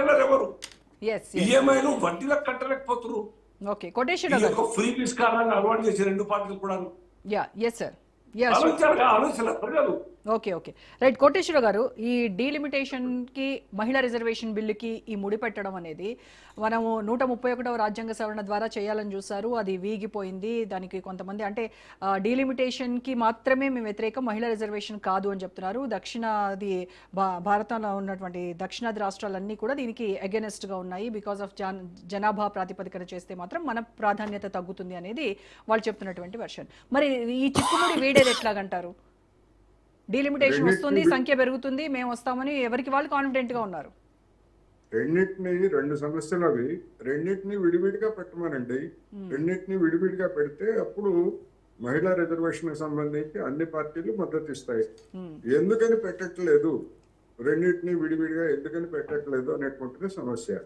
Retailer ఎవరు? Yes ఈఎంఐలు వడ్డీలకు కట్టలేకపోతున్నారు. ఓకే ఈ కోటేశ్వరరావు గారు యొక్క ఫ్రీ బీస్ కారణంగా అలవాటు చేసే రెండు పార్టీలు కూడా యా ఎస్ సార్ ఆలోచన ప్రజలు. ఓకే ఓకే రైట్ కోటేశ్వర గారు, ఈ డీలిమిటేషన్కి మహిళా రిజర్వేషన్ బిల్లుకి ఈ ముడిపెట్టడం అనేది మనము 131వ రాజ్యాంగ సవరణ ద్వారా చేయాలని చూసారు, అది వీగిపోయింది. దానికి కొంతమంది అంటే డీలిమిటేషన్కి మాత్రమే మేము వ్యతిరేకం, మహిళా రిజర్వేషన్ కాదు అని చెప్తున్నారు. దక్షిణాది భారతంలో ఉన్నటువంటి దక్షిణాది రాష్ట్రాలన్నీ కూడా దీనికి అగెనెస్ట్గా ఉన్నాయి. బికాస్ ఆఫ్ జనాభా ప్రాతిపదికన చేస్తే మాత్రం మన ప్రాధాన్యత తగ్గుతుంది అనేది వాళ్ళు చెప్తున్నటువంటి వర్షన్. మరి ఈ చిక్కుముడి వీడేది ఎట్లాగంటారు? డీలిమిటేషన్ వస్తుంది, సంఖ్య పెరుగుతుంది, మేము వస్తామని ఎవరికి వాళ్ళు కాన్ఫిడెంట్ గా ఉన్నారు. రెండింటిని రెండు సమస్యలు అవి, రెండింటిని విడివిడిగా పెట్టమనండి. రెండింటిని విడివిడిగా పెడితే అప్పుడు మహిళా రిజర్వేషన్ సంబంధించి అన్ని పార్టీలు మద్దతు ఇస్తాయి. ఎందుకని పెట్టట్లేదు, రెండింటిని విడివిడిగా ఎందుకని పెట్టట్లేదు అనేటువంటిది సమస్య.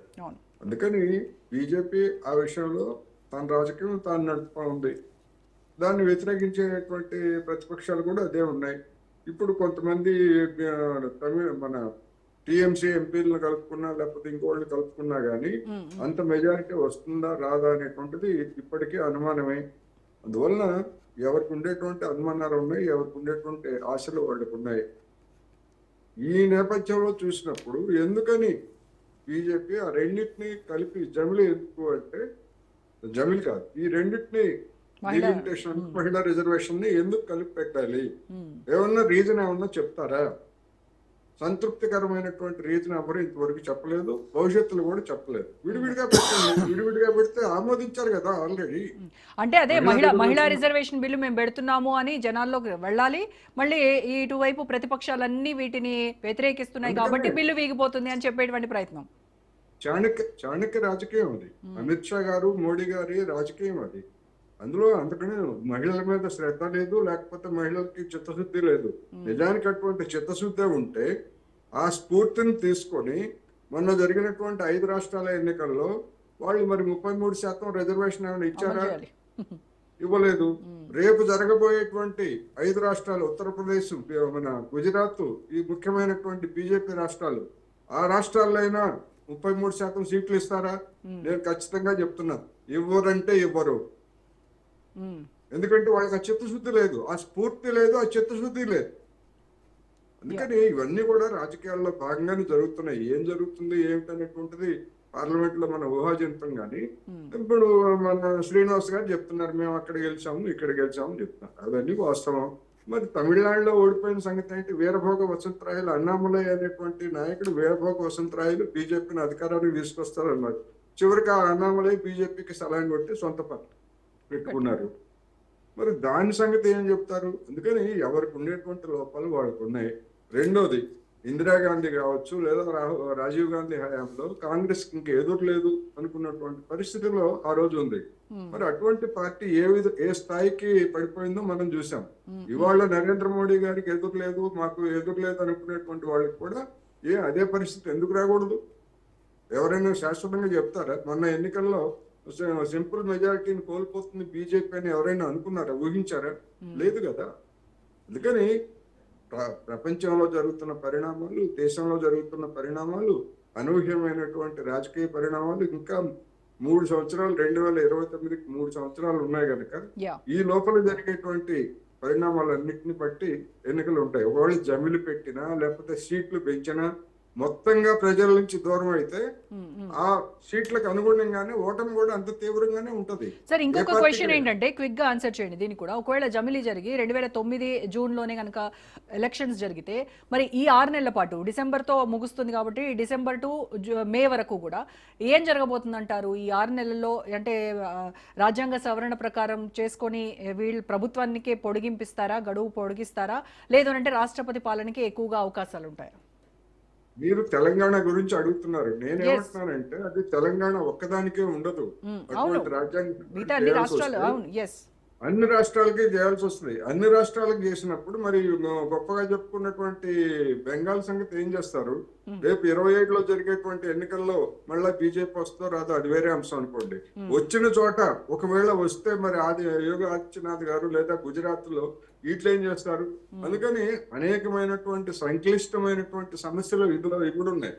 అందుకని బీజేపీ ఆ విషయంలో తన రాజకీయం తాను నడుపుతా ఉంది. దాన్ని వ్యతిరేకించేటువంటి ప్రతిపక్షాలు కూడా అదే ఉన్నాయి. ఇప్పుడు కొంతమంది మన టీఎంసీ ఎంపీలను కలుపుకున్నా లేకపోతే ఇంకోళ్ళని కలుపుకున్నా కానీ అంత మెజారిటీ వస్తుందా రాదా అనేటువంటిది ఇప్పటికీ అనుమానమే. అందువలన ఎవరికి ఉండేటువంటి అనుమానాలు ఉన్నాయి, ఎవరికి ఉండేటువంటి ఆశలు వాళ్ళకు ఉన్నాయి. ఈ నేపథ్యంలో చూసినప్పుడు ఎందుకని బీజేపీ ఆ రెండింటిని కలిపి జమిలి ఎందుకు అంటే, జమిలి కాదు, ఈ రెండింటిని డీలిమిటేషన్ మహిళా రిజర్వేషన్ ని ఎందుకు కలిపి పెట్టాలి, ఏమన్నా రీజన్ ఏమన్నా చెప్తారా? సంతృప్తికరమైనటువంటి రీజన్ ఎవరు ఇంతవరకు చెప్పలేదు, భవిష్యత్తులో కూడా చెప్పలేదు. విడివిడిగా పెట్టండి, విడివిడిగా పెడితే ఆమోదించారు కదా ఆల్రెడీ. అంటే అదే మహిళా రిజర్వేషన్ బిల్లు మేము పెడుతున్నాము అని జనాల్లోకి వెళ్ళాలి, మళ్ళీ ఇటువైపు ప్రతిపక్షాలన్నీ వీటిని వ్యతిరేకిస్తున్నాయి కాబట్టి బిల్లు వీగిపోతుంది అని చెప్పేటువంటి ప్రయత్నం. చాణక్య రాజకీయం అది, అమిత్ షా గారు మోడీ గారి రాజకీయం అది. అందులో అందుకని మహిళల మీద శ్రద్ధ లేదు, లేకపోతే మహిళలకి చిత్తశుద్ధి లేదు. నిజానికి అటువంటి చిత్తశుద్ధి ఉంటే ఆ స్ఫూర్తిని తీసుకొని మొన్న జరిగినటువంటి 5 రాష్ట్రాల ఎన్నికల్లో వాళ్ళు మరి 33% రిజర్వేషన్ ఏమైనా ఇచ్చారా? ఇవ్వలేదు. రేపు జరగబోయేటువంటి 5 రాష్ట్రాలు, ఉత్తరప్రదేశ్, మన గుజరాత్, ఈ ముఖ్యమైనటువంటి బీజేపీ రాష్ట్రాలు, ఆ రాష్ట్రాల్లో అయినా 33% సీట్లు ఇస్తారా? నేను ఖచ్చితంగా చెప్తున్నా, ఇవ్వరంటే ఇవ్వరు. ఎందుకంటే వాళ్ళకి ఆ చిత్తశుద్ధి లేదు, ఆ స్ఫూర్తి లేదు, ఆ చిత్తశుద్ధి లేదు. అందుకని ఇవన్నీ కూడా రాజకీయాల్లో భాగంగానే జరుగుతున్నాయి. ఏం జరుగుతుంది ఏమిటనేటువంటిది పార్లమెంట్ లో మన ఊహాజనితం. కానీ ఇప్పుడు మన శ్రీనివాస్ గారు చెప్తున్నారు మేము అక్కడ గెలిచాము ఇక్కడ గెలిచాము చెప్తున్నారు, అవన్నీ వాస్తవం. మరి తమిళనాడులో ఓడిపోయిన సంగతి ఏంటి? వీరభోగ వసంతరాయలు, అన్నామలై అనేటువంటి నాయకుడు వీరభోగ వసంతరాయలు బీజేపీని అధికారానికి తీసుకొస్తారన్నారు. చివరికి ఆ అన్నామలై బీజేపీకి సలాం కొట్టి సొంత పార్టీ పెట్టుకున్నారు. మరి దాని సంగతి ఏం చెప్తారు? అందుకని ఎవరికి ఉండేటువంటి లోపాలు వాళ్ళకు ఉన్నాయి. రెండోది, ఇందిరాగాంధీ కావచ్చు లేదా రాజీవ్ గాంధీ హయాంలో కాంగ్రెస్ ఇంక ఎదురు లేదు అనుకున్నటువంటి పరిస్థితిలో ఆ రోజు ఉంది. మరి అటువంటి పార్టీ ఏ స్థాయికి పడిపోయిందో మనం చూసాం. ఇవాళ నరేంద్ర మోడీ గారికి ఎదురు లేదు, మాకు ఎదురు లేదు అనుకునేటువంటి వాళ్ళకి కూడా అదే పరిస్థితి ఎందుకు రాకూడదు? ఎవరైనా శాశ్వతంగా చెప్తారా? మొన్న ఎన్నికల్లో సింపుల్ మెజారిటీని కోల్పోతుంది బీజేపీ అని ఎవరైనా అనుకున్నారా, ఊహించారా? లేదు కదా. అందుకని ప్రపంచంలో జరుగుతున్న పరిణామాలు, దేశంలో జరుగుతున్న పరిణామాలు, అనూహ్యమైనటువంటి రాజకీయ పరిణామాలు ఇంకా 3 సంవత్సరాలు, 2029కి 3 సంవత్సరాలు ఉన్నాయి కనుక ఈ లోపల జరిగేటువంటి పరిణామాలన్నింటిని బట్టి ఎన్నికలు ఉంటాయి. ఒకవేళ జమిలి పెట్టినా లేకపోతే సీట్లు పెంచినా మొత్తంగా ప్రజల నుంచి దూరం అయితే ఆ సీట్లకు అనుగుణంగానే ఓటమి కూడా అంత తీవ్రంగానే ఉంటది. సార్ ఇంకొక క్వశ్చన్ ఏంటంటే, క్విక్ గా ఆన్సర్ చేయండి దీనికి కూడా. ఒకవేళ జమిలీ జరిగి 2009 జూన్లోనే కనుక ఎలక్షన్స్ జరిగితే మరి ఈ 6 నెలల పాటు, డిసెంబర్తో ముగుస్తుంది కాబట్టి డిసెంబర్ టు మే వరకు కూడా ఏం జరగబోతుంది అంటారు? ఈ 6 నెలల్లో అంటే రాజ్యాంగ సవరణ ప్రకారం చేసుకొని వీళ్ళు ప్రభుత్వానికి పొడిగింపిస్తారా, గడువు పొడిగిస్తారా, లేదు అంటే రాష్ట్రపతి పాలనకి ఎక్కువగా అవకాశాలు ఉంటాయా? మీరు తెలంగాణ గురించి అడుగుతున్నారు. నేనేమంటున్నానంటే అది తెలంగాణ ఒక్కదానికే ఉండదు. అటువంటి రాజ్యాంగం అన్ని రాష్ట్రాలకి చేయాల్సి వస్తుంది. అన్ని రాష్ట్రాలకు చేసినప్పుడు మరి గొప్పగా చెప్పుకున్నటువంటి బెంగాల్ సంగతి ఏం చేస్తారు? రేపు 27లో జరిగేటువంటి ఎన్నికల్లో మళ్ళా బీజేపీ వస్తో రాదు, అది వేరే అంశం అనుకోండి. వచ్చిన చోట ఒకవేళ వస్తే మరి యోగి ఆదిత్యనాథ్ గారు లేదా గుజరాత్ లో వీటిలో ఏం చేస్తారు? అందుకని అనేకమైనటువంటి సంక్లిష్టమైనటువంటి సమస్యలు ఇందులో ఇప్పుడు ఉన్నాయి.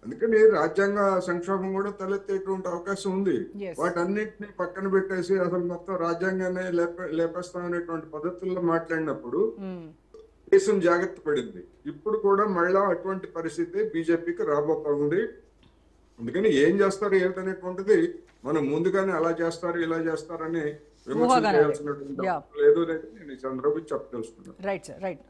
అందుకని రాజ్యాంగ సంక్షోభం కూడా తలెత్తేటువంటి అవకాశం ఉంది. Yes. వాటన్నిటిని పక్కన పెట్టేసి అసలు మొత్తం రాజ్యాంగాన్ని లేపేస్తాం అనేటువంటి పద్ధతుల్లో మాట్లాడినప్పుడు దేశం జాగ్రత్త పడింది. ఇప్పుడు కూడా మళ్ళా అటువంటి పరిస్థితి బీజేపీకి రాబోతా ఉంది. అందుకని ఏం చేస్తారు ఏమిటనేటువంటిది మనం ముందుగానే అలా చేస్తారు ఇలా చేస్తారని విమర్శలు ఊహాగానాలే. చేయాల్సినటువంటి Yeah. అవసరం లేదు అనేది నేను ఈ సందర్భంగా చెప్పదలుచుకున్నాను. Right sir, right.